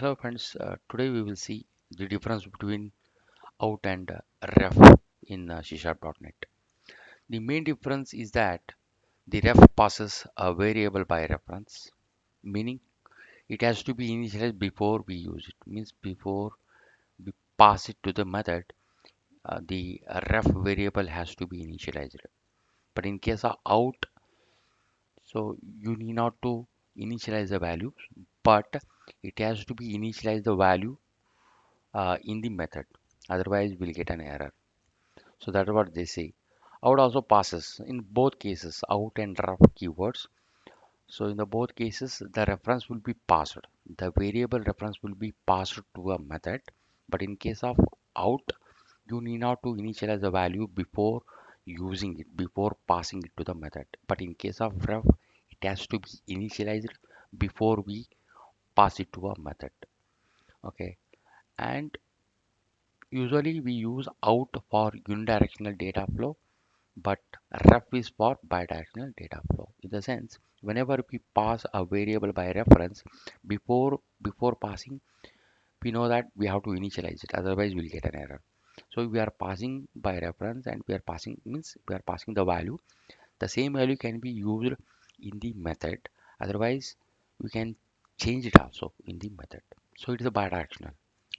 Hello friends, today we will see the difference between out and ref in C#.NET. The main difference is that the ref passes a variable by reference, meaning it has to be initialized before we use it. Means before we pass it to the method, the ref variable has to be initialized. But in case of out, so you need not to initialize the value, but it has to be initialized the value in the method. Otherwise, we'll get an error. So that's what they say. Out also passes in both cases, out and ref keywords. So in the both cases, the reference will be passed. The variable reference will be passed to a method. But in case of out, you need not to initialize the value before using it, before passing it to the method. But in case of ref, it has to be initialized before we pass it to a method. Okay. And usually we use out for unidirectional data flow, but ref is for bidirectional data flow. In the sense, whenever we pass a variable by reference, before passing, we know that we have to initialize it, otherwise we'll get an error. So we are passing by reference and we are passing means we are passing the value. The same value can be used in the method, otherwise we can change it also in the method. So it is a bidirectional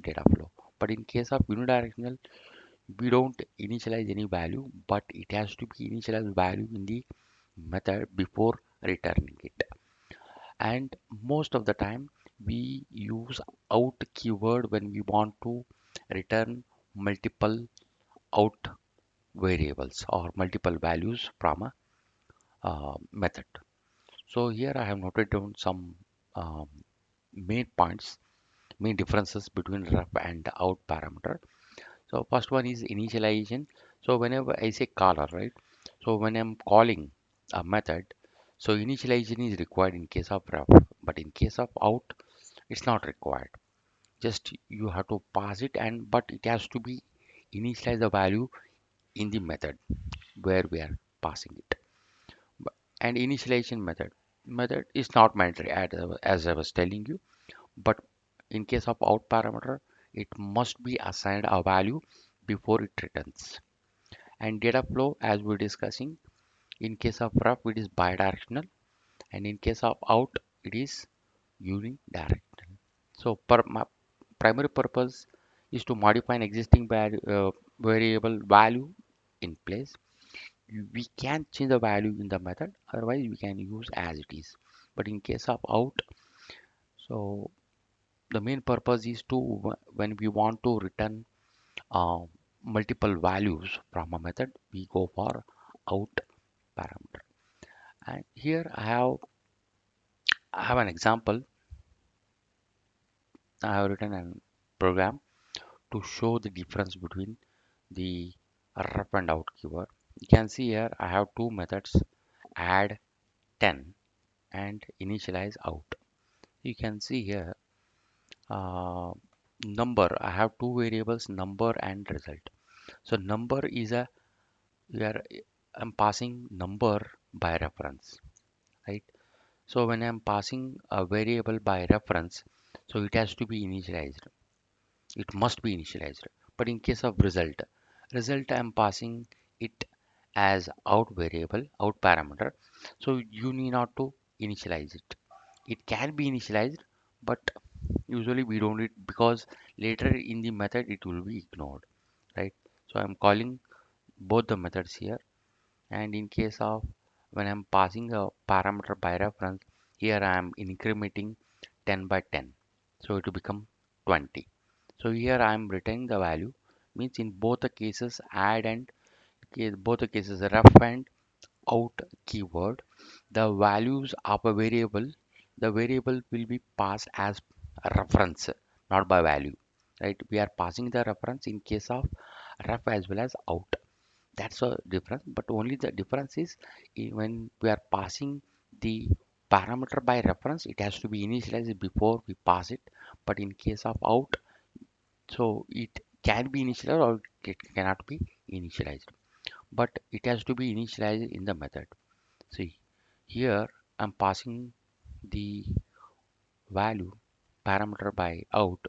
data flow. But in case of unidirectional, we don't initialize any value, but it has to be initialized value in the method before returning it. And most of the time we use out keyword when we want to return multiple out variables or multiple values from a method. So here I have noted down some um, main points, main differences between ref and out parameter. So first one is initialization. So whenever I say caller, right? So when I'm calling a method, so initialization is required in case of ref, but in case of out, it's not required. Just you have to pass it, and but it has to be initialize the value in the method where we are passing it. And initialization method is not mandatory as I was telling you, but in case of out parameter, it must be assigned a value before it returns. And data flow, as we're discussing, in case of ref it is bidirectional, and in case of out it is unidirectional. So primary purpose is to modify an existing variable value in place. We can change the value in the method, otherwise we can use as it is. But in case of out, so the main purpose is to when we want to return uh, multiple values from a method, we go for out parameter. And here I have an example. I have written a program to show the difference between the ref and out keyword. You can see here I have two methods, add 10 and initialize out. You can see here uh, number. I have two variables, number and result. So number is a where I'm passing number by reference, right? So when I'm passing a variable by reference, so it has to be initialized. It must be initialized. But in case of result I'm passing it as out variable, out parameter. So you need not to initialize it. It can be initialized, but usually we don't it because later in the method it will be ignored, right? So I'm calling both the methods here, and in case of when I'm passing a parameter by reference, here I am incrementing 10 by 10, so it will become 20. So here I am returning the value, means in both the cases add and both the cases ref and out keyword, the values of a variable, the variable will be passed as a reference, not by value, right? We are passing the reference in case of ref as well as out. That's a difference, but only the difference is when we are passing the parameter by reference, it has to be initialized before we pass it. But in case of out, so it can be initialized or it cannot be initialized, but it has to be initialized in the method. See, here I'm passing the value parameter by out.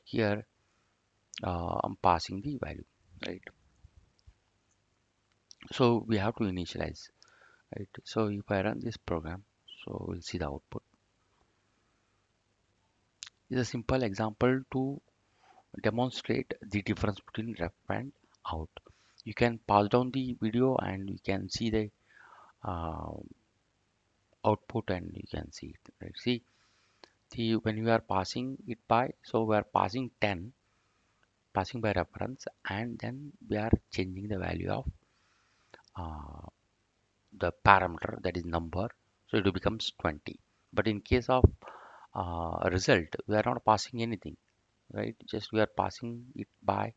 Here I'm passing the value, right? So we have to initialize, right? So if I run this program, so we'll see the output. Is a simple example to demonstrate the difference between ref and out. You can pause down the video and you can see the uh, output and you can see it, right? See the when we are passing it by, so we are passing 10, passing by reference, and then we are changing the value of uh, the parameter, that is number, so it becomes 20. But in case of result, we are not passing anything, right? Just we are passing it by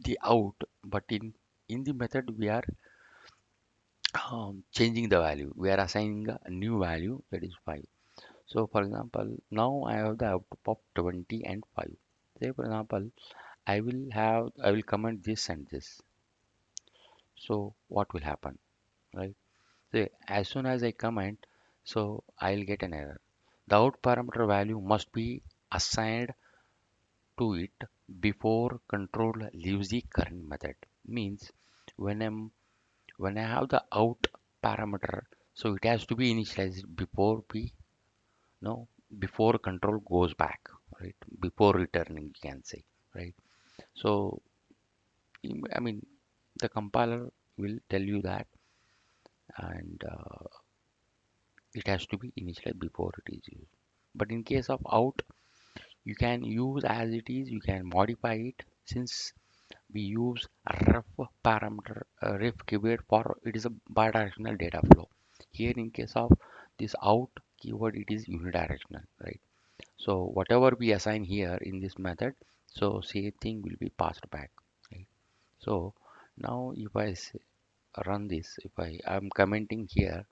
the out, but in the method we are changing the value. We are assigning a new value, that is 5. So for example, now I have the output of 20 and 5. Say for example, I will comment this and this. So what will happen, right? So as soon as I comment, so I'll get an error. The out parameter value must be assigned to it before control leaves the current method. Means when I'm when I have the out parameter, so it has to be initialized before we no before control goes back, right? Before returning, you can say, right? So I mean the compiler will tell you that, and it has to be initialized before it is used. But in case of out, you can use as it is, you can modify it. Since we use a ref parameter, ref keyword, for it is a bidirectional data flow. Here in case of this out keyword, it is unidirectional, right? So whatever we assign here in this method, so same thing will be passed back, right? So now if I run this, if I'm commenting here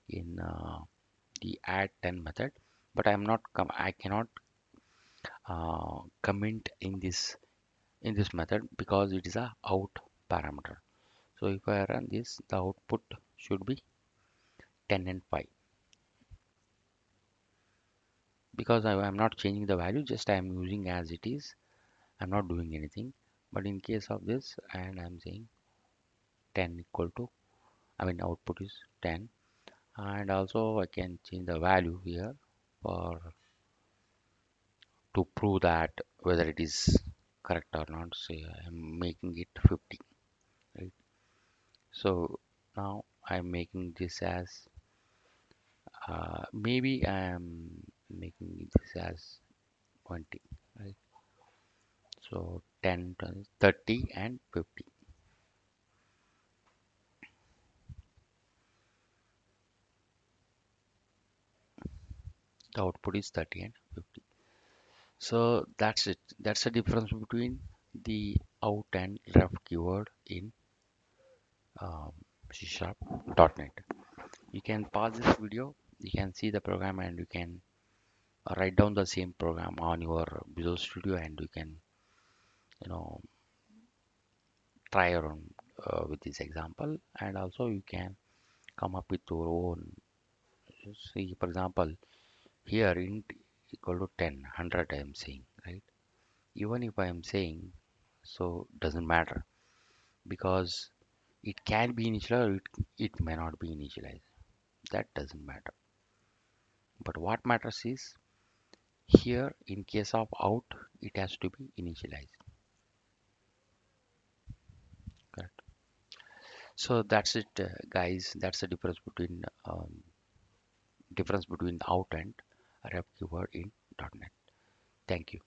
in the add 10 method, but I cannot comment in this method because it is a out parameter. So if I run this, the output should be 10 and 5, because am not changing the value, just I am using as it is. I'm not doing anything. But in case of this, and I'm saying 10 equal to, I mean output is 10, and also I can change the value here for to prove that whether it is correct or not. Say I'm making it 50, right? So now I'm making this as maybe I'm making this as 20, right? So 10, 20, 30 and 50. The output is 30 and 50. So that's it. That's the difference between the out and ref keyword in um, C Sharp .NET. You can pause this video, you can see the program, and you can write down the same program on your Visual Studio, and you can, you know, try around with this example, and also you can come up with your own. See, for example, here int equal to 10, 100 I am saying, right? Even if I am saying, so doesn't matter, because it can be initialized or it may not be initialized. That doesn't matter. But what matters is here in case of out, it has to be initialized. Correct. So that's it, guys. That's the difference between out and ref keyword in .NET. Thank you.